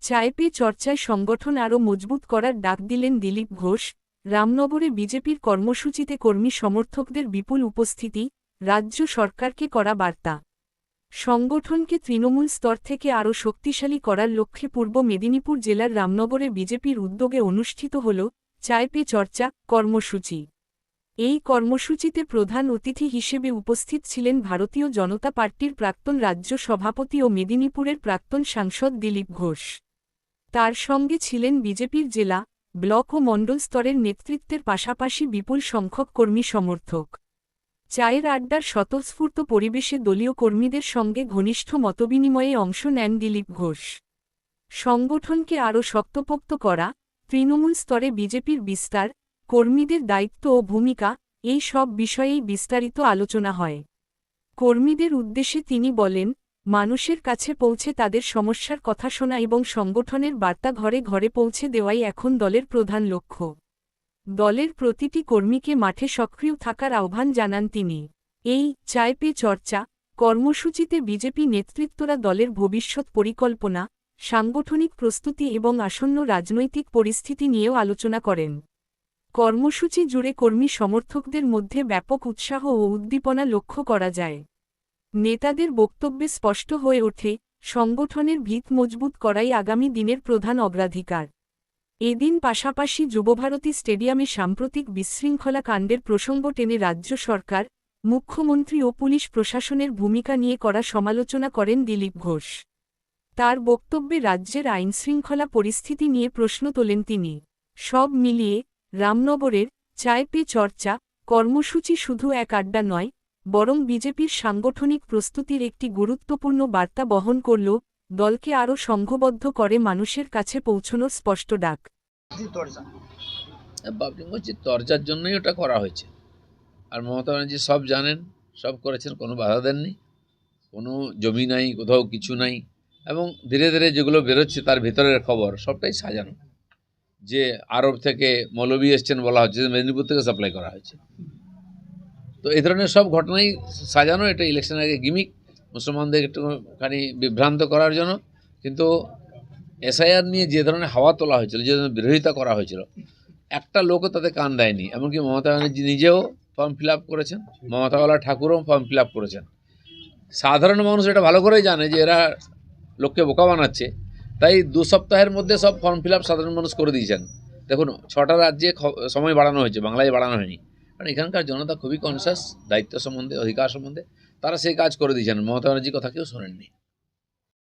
চায় পে চর্চায় সংগঠন আরও মজবুত করার ডাক দিলেন দিলীপ ঘোষ। রামনগরে বিজেপির কর্মসূচিতে কর্মী সমর্থকদের বিপুল উপস্থিতি, রাজ্য সরকারকে করা বার্তা। সংগঠনকে তৃণমূল স্তর থেকে আরও শক্তিশালী করার লক্ষ্যে পূর্ব মেদিনীপুর জেলার রামনগরে বিজেপির উদ্যোগে অনুষ্ঠিত হল চায় পে চর্চা কর্মসূচি। এই কর্মসূচিতে প্রধান অতিথি হিসেবে উপস্থিত ছিলেন ভারতীয় জনতা পার্টির প্রাক্তন রাজ্য সভাপতি ও মেদিনীপুরের প্রাক্তন সাংসদ দিলীপ ঘোষ। তার সঙ্গে ছিলেন বিজেপির জেলা, ব্লক ও মণ্ডল স্তরের নেতৃত্বের পাশাপাশি বিপুল সংখ্যক কর্মী সমর্থক। চায়ের আড্ডার স্বতঃস্ফূর্ত পরিবেশে দলীয় কর্মীদের সঙ্গে ঘনিষ্ঠ মতবিনিময়ে অংশ নেন দিলীপ ঘোষ। সংগঠনকে আরও শক্তপোক্ত করা, তৃণমূল স্তরে বিজেপির বিস্তার, কর্মীদের দায়িত্ব ও ভূমিকা, এই সব বিষয়েই বিস্তারিত আলোচনা হয়। কর্মীদের উদ্দেশ্যে তিনি বলেন, মানুষের কাছে পৌঁছে তাদের সমস্যার কথা শোনা এবং সংগঠনের বার্তা ঘরে ঘরে পৌঁছে দেওয়াই এখন দলের প্রধান লক্ষ্য। দলের প্রতিটি কর্মীকে মাঠে সক্রিয় থাকার আহ্বান জানান তিনি। এই চায় পে চর্চা কর্মসূচিতে বিজেপি নেতৃত্বরা দলের ভবিষ্যৎ পরিকল্পনা, সাংগঠনিক প্রস্তুতি এবং আসন্ন রাজনৈতিক পরিস্থিতি নিয়েও আলোচনা করেন। কর্মসূচি জুড়ে কর্মী সমর্থকদের মধ্যে ব্যাপক উৎসাহ ও উদ্দীপনা লক্ষ্য করা যায়। নেতাদের বক্তব্যে স্পষ্ট হয়ে ওঠে, সংগঠনের ভিত মজবুত করাই আগামী দিনের প্রধান অগ্রাধিকার। এদিন পাশাপাশি যুবভারতী স্টেডিয়ামে সাম্প্রতিক বিশৃঙ্খলা কাণ্ডের প্রসঙ্গ টেনে রাজ্য সরকার, মুখ্যমন্ত্রী ও পুলিশ প্রশাসনের ভূমিকা নিয়ে করা সমালোচনা করেন দিলীপ ঘোষ। তার বক্তব্যে রাজ্যের আইনশৃঙ্খলা পরিস্থিতি নিয়ে প্রশ্ন তোলেন তিনি। সব মিলিয়ে রামনগরের চায় পে চর্চা কর্মসূচি শুধু এক আড্ডা নয়, বরং বিজেপির সাংগঠনিক প্রস্তুতির একটি গুরুত্বপূর্ণ বার্তা বহন করল, দলকে আরও সংঘবদ্ধ করে মানুষের কাছে পৌঁছনোর স্পষ্ট ডাক। চর্চার জন্যই ওটা করা হয়েছে। আর মমতা ব্যানার্জি সব জানেন, সব করেছেন, কোনো বাধা দেননি, কোনো জমি নাই, কোথাও কিছু নাই। এবং ধীরে ধীরে যেগুলো বেরোচ্ছে তার ভিতরের খবর সবটাই সাজানো। যে আরব থেকে মৌলবি এসছেন বলা হচ্ছে, মেদিনীপুর থেকে সাপ্লাই করা হয়েছে। তো এই ধরনের সব ঘটনাই সাজানো। এটা ইলেকশনের আগে গিমিক, মুসলমানদের একটুখানি বিভ্রান্ত করার জন্য। কিন্তু এসআইআর নিয়ে যে ধরনের হাওয়া তোলা হয়েছিল, যে ধরনের বিরোধিতা করা হয়েছিল, একটা লোকও তাতে কান দেয়নি। এমনকি মমতা ব্যানার্জি নিজেও ফর্ম ফিল আপ করেছেন, মমতাওয়ালা ঠাকুরও ফর্ম ফিল আপ করেছেন। সাধারণ মানুষ এটা ভালো করেই জানে যে এরা লোককে বোকা বানাচ্ছে, তাই 2 সপ্তাহের মধ্যে সব ফর্ম ফিল আপ সাধারণ মানুষ করে দিয়েছেন। দেখুন, 6টা রাজ্যে সময় বাড়ানো হয়েছে, বাংলায় বাড়ানো হয়নি। কারণ এখানকার জনতা খুবই কনসাস দায়িত্ব সম্বন্ধে, অধিকার সম্বন্ধে। তারা সেই কাজ করে দিয়েছেন। মমতা ব্যানার্জির কথা কেউ শোনেননি।